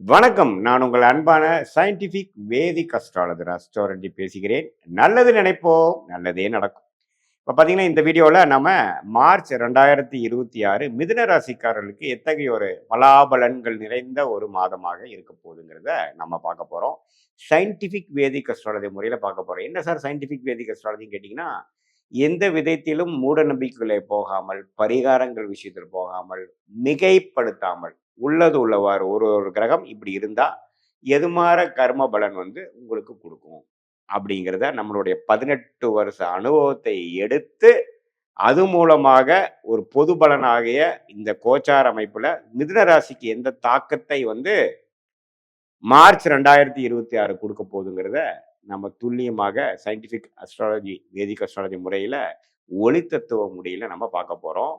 வணக்கம். நான் உங்கள் அன்பான சயின்டிஃபிக் வேதிக் அஸ்ட்ராலஜர் அஸ்ட்ரோலஜி பேசுகிறேன். நல்லது நினைப்போம், நல்லதே நடக்கும். இப்ப பார்த்தீங்கன்னா, இந்த வீடியோல நம்ம மார்ச் 2026 மிதுன ராசிக்காரர்களுக்கு எத்தகைய ஒரு பலாபலன்கள் நிறைந்த ஒரு மாதமாக இருக்க போகுதுங்கிறத நம்ம பார்க்க போறோம். சயின்டிஃபிக் வேதிக் அஸ்ட்ராலஜி முறையில பார்க்க போறோம். என்ன சார் சயின்டிஃபிக் வேதிக் அஸ்ட்ராலஜின்னு கேட்டீங்கன்னா, எந்த விதத்திலும் மூட நம்பிக்கைகளை போகாமல், பரிகாரங்கள் விஷயத்தில் போகாமல், மிகைப்படுத்தாமல், உள்ளது உள்ளவாறு ஒரு ஒரு கிரகம் இப்படி இருந்தா, எதுமாற கர்ம பலன் வந்து உங்களுக்கு குடுக்கும். அப்படிங்கிறத நம்மளுடைய 18 வருஷ அனுபவத்தை எடுத்து, அது மூலமாக ஒரு பொது பலனாகிய இந்த கோச்சார அமைப்புல மிதுன ராசிக்கு எந்த தாக்கத்தை வந்து மார்ச் 2026 குடுக்க போகுதுங்கிறத, நம்ம துல்லியமாக சயின்டிஃபிக் அஸ்ட்ராலஜி, வேதிக் அஸ்ட்ராலஜி முறையில, ஒளி தத்துவ முறையில நம்ம பார்க்க போறோம்.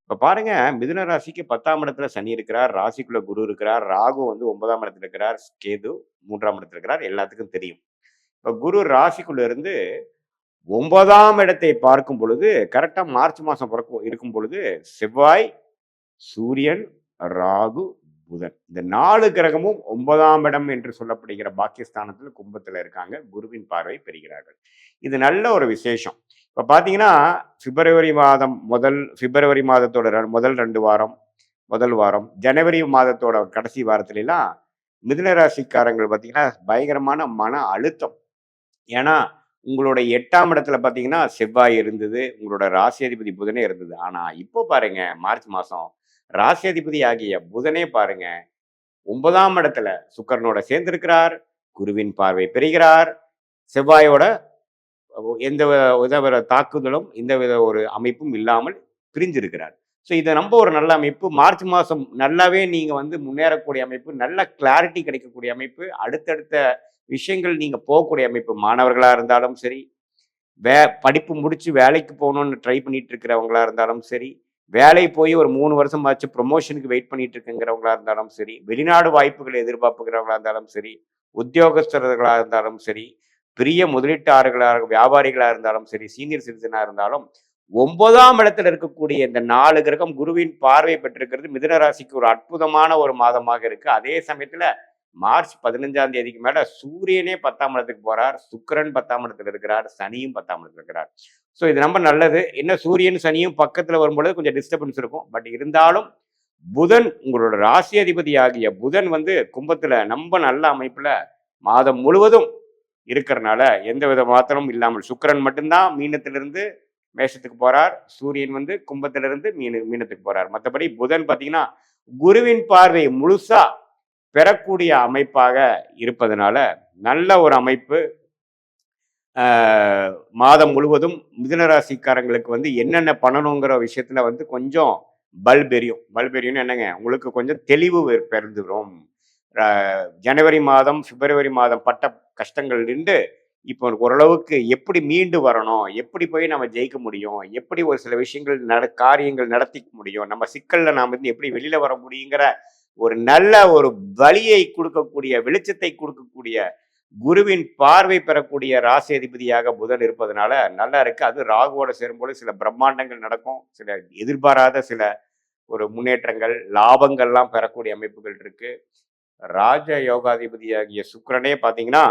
இப்ப பாருங்க, மிதுன ராசிக்கு 10ஆம் இடத்துல சனி இருக்கிறார், ராசிக்குள்ள குரு இருக்கிறார், ராகு வந்து 9ஆம் இடத்துல இருக்கிறார், கேது 3ஆம் இடத்துல இருக்கிறார். எல்லாத்துக்கும் தெரியும். இப்ப குரு ராசிக்குள்ள இருந்து 9ஆம் இடத்தை பார்க்கும் பொழுது, கரெக்டா மார்ச் மாசம் இருக்கும் பொழுது, செவ்வாய், சூரியன், ராகு, புதன் இந்த 4 கிரகமும் 9ஆம் இடம் என்று சொல்லப்படுகிற பாக்கியஸ்தானத்தில் கும்பத்துல இருக்காங்க. குருவின் பார்வை பெறுகிறார்கள். இது நல்ல ஒரு விசேஷம். இப்ப பாத்தீங்கன்னா, பிப்ரவரி மாதத்தோட முதல் 2 வாரம், முதல் வாரம், ஜனவரி மாதத்தோட கடைசி வாரத்துலலாம் மிதுன ராசிக்காரங்கள் பாத்தீங்கன்னா பயங்கரமான மன அழுத்தம். ஏன்னா உங்களோட 8ஆம் இடத்துல பாத்தீங்கன்னா செவ்வாய் இருந்தது, உங்களோட ராசி அதிபதி புதனே இருந்தது. ஆனா இப்போ பாருங்க, மார்ச் மாசம் ராசி அதிபதி ஆகிய புதனே பாருங்க 9ஆம் இடத்துல சுக்கிரனோட சேர்ந்திருக்கிறார், குருவின் பார்வை பெறுகிறார், செவ்வாயோட எந்த வித தாக்குதலும் எந்த வித ஒரு அமைப்பும் இல்லாமல் பிரிஞ்சிருக்கிறார். ஸோ இதை நம்ம ஒரு நல்ல அமைப்பு. மார்ச் மாதம் நல்லாவே நீங்கள் வந்து முன்னேறக்கூடிய அமைப்பு, நல்ல கிளாரிட்டி கிடைக்கக்கூடிய அமைப்பு, அடுத்தடுத்த விஷயங்கள் நீங்கள் போகக்கூடிய அமைப்பு. மாணவர்களாக இருந்தாலும் சரி, படிப்பு முடிச்சு வேலைக்கு போகணும்னு ட்ரை பண்ணிட்டு இருக்கிறவங்களா இருந்தாலும் சரி, வேலை போய் ஒரு 3 வருஷம் ஆச்சு ப்ரொமோஷனுக்கு வெயிட் பண்ணிட்டு இருக்குங்கிறவங்களா இருந்தாலும் சரி, வெளிநாடு வாய்ப்புகளை எதிர்பார்ப்புகிறவங்களா இருந்தாலும் சரி, உத்தியோகஸ்தர்களாக இருந்தாலும் சரி, பெரிய முதலீட்டாளர்களாக வியாபாரிகளாக இருந்தாலும் சரி, சீனியர் சிட்டிசனாக இருந்தாலும் 9ஆம் இடத்துல இருக்கக்கூடிய இந்த 4 கிரகம் குருவின் பார்வை பெற்றிருக்கிறது மிதுன ராசிக்கு ஒரு அற்புதமான ஒரு மாதமாக இருக்கு. அதே சமயத்துல மார்ச் 15ஆம் தேதிக்கு மேல சூரியனே 10ஆம் இடத்துக்கு போறார், சுக்கிரன் 10ஆம் இடத்துல இருக்கிறார், சனியும் 10ஆம் இடத்துல இருக்கிறார். ஸோ இது ரொம்ப நல்லது. என்ன சூரியன் சனியும் பக்கத்துல வரும்பொழுது கொஞ்சம் டிஸ்டர்பன்ஸ் இருக்கும். பட் இருந்தாலும் புதன், உங்களோட ராசி அதிபதி ஆகிய புதன் வந்து கும்பத்துல ரொம்ப நல்ல அமைப்புல மாதம் முழுவதும் இருக்கிறனால எந்த வித மாற்றமும் இல்லாமல், சுக்கிரன் மட்டும்தான் மீனத்திலிருந்து மேஷத்துக்கு போறார், சூரியன் வந்து கும்பத்திலிருந்து மீனத்துக்கு போறார். மற்றபடி புதன் பார்த்தீங்கன்னா குருவின் பார்வை முழுசா பெறக்கூடிய அமைப்பாக இருப்பதனால நல்ல ஒரு அமைப்பு. மாதம் முழுவதும் மிதுனராசிக்காரங்களுக்கு வந்து என்னென்ன பண்ணணுங்கிற விஷயத்துல வந்து கொஞ்சம் பல்பெரியும் என்னங்க, உங்களுக்கு கொஞ்சம் தெளிவு பிறந்துடும். ஜனவரி மாதம், பிப்ரவரி மாதம் பட்ட கஷ்டங்கள் நின்று இப்போ ஓரளவுக்கு எப்படி மீண்டு வரணும், எப்படி போய் நம்ம ஜெயிக்க முடியும், எப்படி ஒரு சில விஷயங்கள் காரியங்கள் நடத்திக்க முடியும், நம்ம சிக்கல்ல நாம வந்து எப்படி வெளியில வர முடியுங்கிற ஒரு நல்ல ஒரு வழியை கொடுக்கக்கூடிய, வெளிச்சத்தை கொடுக்கக்கூடிய, குருவின் பார்வை பெறக்கூடிய ராசி அதிபதியாக புதன் இருப்பதனால நல்லா இருக்கு. அது ராகுவோட சேரும்போது சில பிரம்மாண்டங்கள் நடக்கும், சில எதிர்பாராத சில ஒரு முன்னேற்றங்கள், லாபங்கள்லாம் பெறக்கூடிய அமைப்புகள் இருக்கு. ராஜ யோகாதிபதியாகிய சுக்கிரனே பார்த்தீங்கன்னா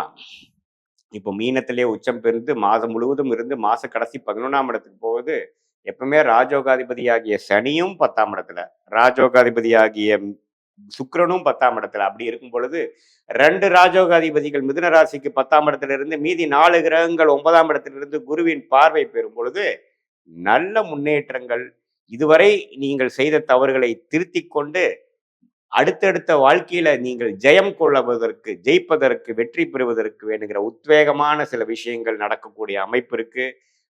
இப்போ மீனத்திலே உச்சம் பெருந்து மாதம் முழுவதும் இருந்து மாச கடைசி 11ஆம் இடத்துக்கு போகுது. எப்பவுமே ராஜோகாதிபதியாகிய சனியும் 10ஆம் இடத்துல, ராஜோகாதிபதியாகிய சுக்கிரனும் 10ஆம் இடத்துல. அப்படி இருக்கும் பொழுது 2 ராஜோகாதிபதிகள் மிதுன ராசிக்கு 10ஆம் இடத்துல இருந்து மீதி 4 கிரகங்கள் 9ஆம் இடத்திலிருந்து குருவின் பார்வை பெறும் பொழுது நல்ல முன்னேற்றங்கள். இதுவரை நீங்கள் செய்த தவறுகளை திருத்திக் கொண்டு அடுத்தடுத்த வாழ்க்கையில நீங்கள் ஜெயம் கொள்ளுவதற்கு, ஜெயிப்பதற்கு, வெற்றி பெறுவதற்கு வேணுங்கிற உத்வேகமான சில விஷயங்கள் நடக்கக்கூடிய அமைப்பு இருக்கு.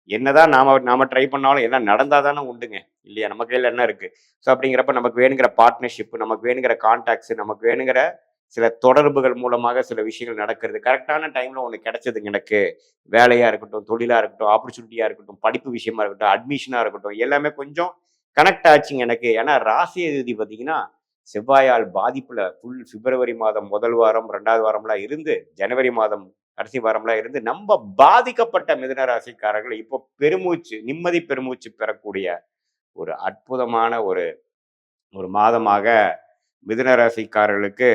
என்னதான் நாம ட்ரை பண்ணாலும் எல்லாம் நடந்தாதானே உண்டுங்க, இல்லையா? நம்ம கையில என்ன இருக்கு? ஸோ அப்படிங்கிறப்ப நமக்கு வேணுங்கிற பார்ட்னர்ஷிப், நமக்கு வேணுங்கிற கான்டாக்ட்ஸ், நமக்கு வேணுங்கிற சில தொடர்புகள் மூலமாக சில விஷயங்கள் நடக்கிறது. கரெக்டான டைம்ல ஒன்று கிடைச்சதுங்க எனக்கு. வேலையா இருக்கட்டும், தொழிலா இருக்கட்டும், ஆப்பர்ச்சுனிட்டியா இருக்கட்டும், படிப்பு விஷயமா இருக்கட்டும், அட்மிஷனா இருக்கட்டும், எல்லாமே கொஞ்சம் கனெக்ட் ஆச்சுங்க எனக்கு. ஏன்னா ராசி அதிபதி பார்த்தீங்கன்னா செவ்வாயால் பாதிப்புல பிப்ரவரி மாதம் முதல் வாரம் 2வது வாரம்லாம் இருந்து ஜனவரி மாதம் கடைசி வாரம்லாம் இருந்து நம்ம பாதிக்கப்பட்ட மிதுன ராசிக்காரர்கள் இப்போ நிம்மதி பெருமூச்சு பெறக்கூடிய ஒரு அற்புதமான ஒரு ஒரு மாதமாக மிதுன ராசிக்காரர்களுக்கு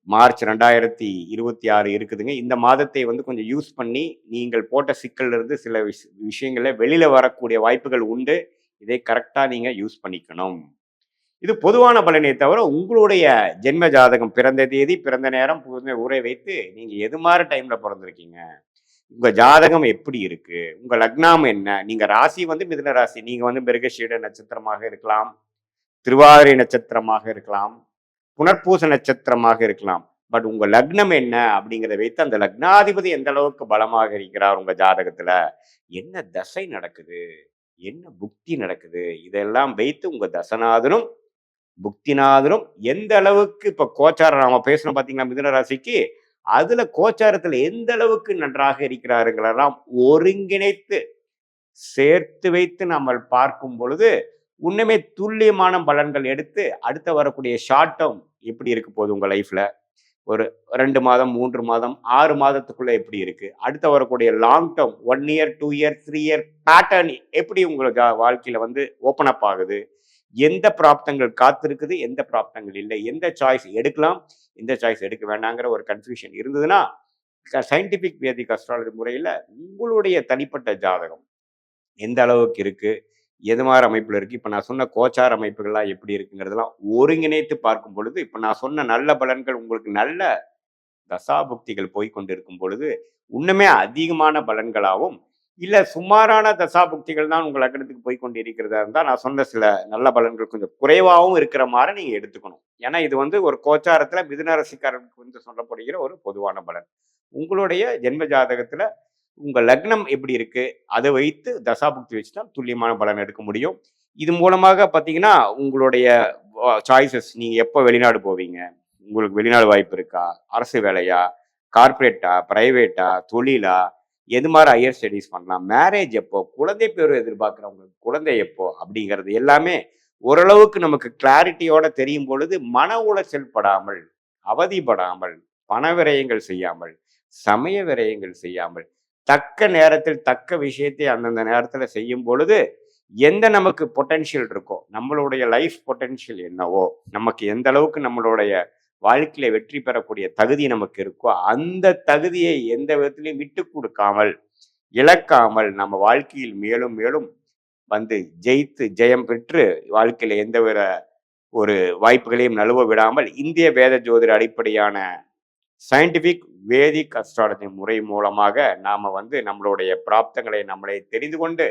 மார்ச் 2026 இருக்குதுங்க. இந்த மாதத்தை வந்து கொஞ்சம் யூஸ் பண்ணி நீங்கள் போட்ட சிக்கல்ல இருந்து சில விஷயங்கள்ல வெளியில வரக்கூடிய வாய்ப்புகள் உண்டு. இதை கரெக்டா நீங்க யூஸ் பண்ணிக்கணும். இது பொதுவான பலனே தவிர உங்களுடைய ஜென்ம ஜாதகம் பிறந்த தேதி, பிறந்த நேரம், ஊரை வைத்து நீங்க எது மாதிரி டைம்ல பிறந்திருக்கீங்க, உங்க ஜாதகம் எப்படி இருக்கு, உங்க லக்னம் என்ன, நீங்க ராசி வந்து மிதுன ராசி, நீங்க வந்து மிருகஷீட நட்சத்திரமாக இருக்கலாம், திருவாதிரை நட்சத்திரமாக இருக்கலாம், புனர்பூச நட்சத்திரமாக இருக்கலாம். பட் உங்க லக்னம் என்ன அப்படிங்கிறத வைத்து அந்த லக்னாதிபதி எந்த அளவுக்கு பலமாக இருக்கிறார் உங்க ஜாதகத்துல, என்ன தசை நடக்குது, என்ன புக்தி நடக்குது, இதெல்லாம் வைத்து உங்க தசநாதனும் புக்திநாதனும் எந்த அளவுக்கு இப்ப கோச்சாரம் நாம பேசணும் பாத்தீங்களா மிதுன ராசிக்கு, அதுல கோச்சாரத்துல எந்த அளவுக்கு நன்றாக இருக்கிறாருங்களெல்லாம் ஒருங்கிணைத்து சேர்த்து வைத்து நம்ம பார்க்கும் பொழுது உன்னுமே துல்லியமான பலன்கள் எடுத்து அடுத்த வரக்கூடிய ஷார்ட் டேர்ம் எப்படி இருக்க போகுது உங்க லைஃப்ல, ஒரு 2 மாதம் 3 மாதம் 6 மாதத்துக்குள்ள எப்படி இருக்கு, அடுத்த வரக்கூடிய long term 1 year 2 year 3 year pattern எப்படி உங்களுக்கு வாழ்க்கையில வந்து ஓப்பன் அப் ஆகுது, எந்த பிராப்தங்கள் காத்திருக்குது, எந்த பிராப்தங்கள் இல்லை, எந்த சாய்ஸ் எடுக்கலாம், எந்த சாய்ஸ் எடுக்க வேண்டாங்கிற ஒரு கன்ஃபியூஷன் இருந்ததுன்னா சயின்டிபிக் வேதிக் அஸ்ட்ராலஜி முறையில உங்களுடைய தனிப்பட்ட ஜாதகம் எந்த அளவுக்கு இருக்கு, எது மாதிரி அமைப்புல இருக்கு, இப்ப நான் சொன்ன கோச்சார அமைப்புகள்லாம் எப்படி இருக்குங்கிறதெல்லாம் ஒருங்கிணைத்து பார்க்கும் பொழுது இப்ப நான் சொன்ன நல்ல பலன்கள் உங்களுக்கு நல்ல தசாபுக்திகள் போய்கொண்டு இருக்கும் பொழுது இன்னுமே அதிகமான பலன்களாகவும், இல்ல சுமாரான தசாபுக்திகள் தான் உங்கள் லக்னத்துக்கு போய்கொண்டு இருக்கிறதா இருந்தா நான் சொன்ன சில நல்ல பலன்கள் கொஞ்சம் குறைவாகவும் இருக்கிற மாதிரி நீங்க எடுத்துக்கணும். ஏன்னா இது வந்து ஒரு கோச்சாரத்துல மிதுன ராசிக்காரர்களுக்கு வந்து சொல்லப்படுகிற ஒரு பொதுவான பலன். உங்களுடைய ஜென்ம ஜாதகத்துல உங்க லக்னம் எப்படி இருக்கு அதை வைத்து தசாபுக்தி வச்சு தான் துல்லியமான பலன் எடுக்க முடியும். இது மூலமாக பார்த்தீங்கன்னா உங்களுடைய சாய்ஸஸ், நீங்க எப்போ வெளிநாடு போவீங்க, உங்களுக்கு வெளிநாடு வாய்ப்பு இருக்கா, அரசு வேலையா, கார்பரேட்டா, பிரைவேட்டா, தொழிலா, எது மாதிரி ஹையர் ஸ்டடீஸ் பண்ணலாம், மேரேஜ் எப்போ, குழந்தை பேர் எதிர்பார்க்குறவங்களுக்கு குழந்தை எப்போ அப்படிங்கிறது எல்லாமே ஓரளவுக்கு நமக்கு கிளாரிட்டியோட தெரியும் பொழுது மன உளைச்சல் படாமல், அவதிப்படாமல், பண விரயங்கள் செய்யாமல், சமய விரயங்கள் செய்யாமல், தக்க நேரத்தில் தக்க விஷயத்தை அந்தந்த நேரத்தில் செய்யும் பொழுது எந்த நமக்கு பொட்டென்ஷியல் இருக்கோ, நம்மளுடைய லைஃப் பொட்டென்ஷியல் என்னவோ, நமக்கு எந்த அளவுக்கு நம்மளுடைய வாழ்க்கையில வெற்றி பெறக்கூடிய தகுதி நமக்கு இருக்கோ அந்த தகுதியை எந்த விதத்திலையும் விட்டு கொடுக்காமல், இழக்காமல் நம்ம வாழ்க்கையில் மேலும் மேலும் வந்து ஜெயித்து ஜெயம் பெற்று வாழ்க்கையில எந்த ஒரு வாய்ப்புகளையும் நழுவ விடாமல் இந்திய வேத ஜோதிட அடிப்படையான சயின்டிபிக் வேதிக் அஸ்ட்ராலஜி முறை மூலமாக நாம வந்து நம்மளுடைய பிராப்தங்களை நம்மளே தெரிந்து கொண்டு,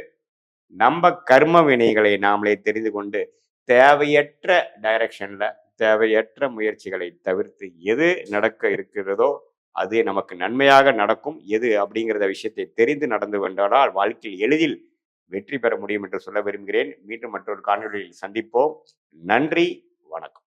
நம்ம கர்ம வினைகளை நாமளே தெரிந்து கொண்டு, தேவையற்ற டைரக்ஷன்ல தேவையற்ற முயற்சிகளை தவிர்த்து எது நடக்க இருக்கிறதோ அது நமக்கு நன்மையாக நடக்கும், எது அப்படிங்கிறத விஷயத்தை தெரிந்து நடந்து கொண்டால் வாழ்க்கையில் எளிதில் வெற்றி பெற முடியும் என்று சொல்ல விரும்புகிறேன். மீண்டும் மற்றொரு காணொலியில் சந்திப்போம். நன்றி, வணக்கம்.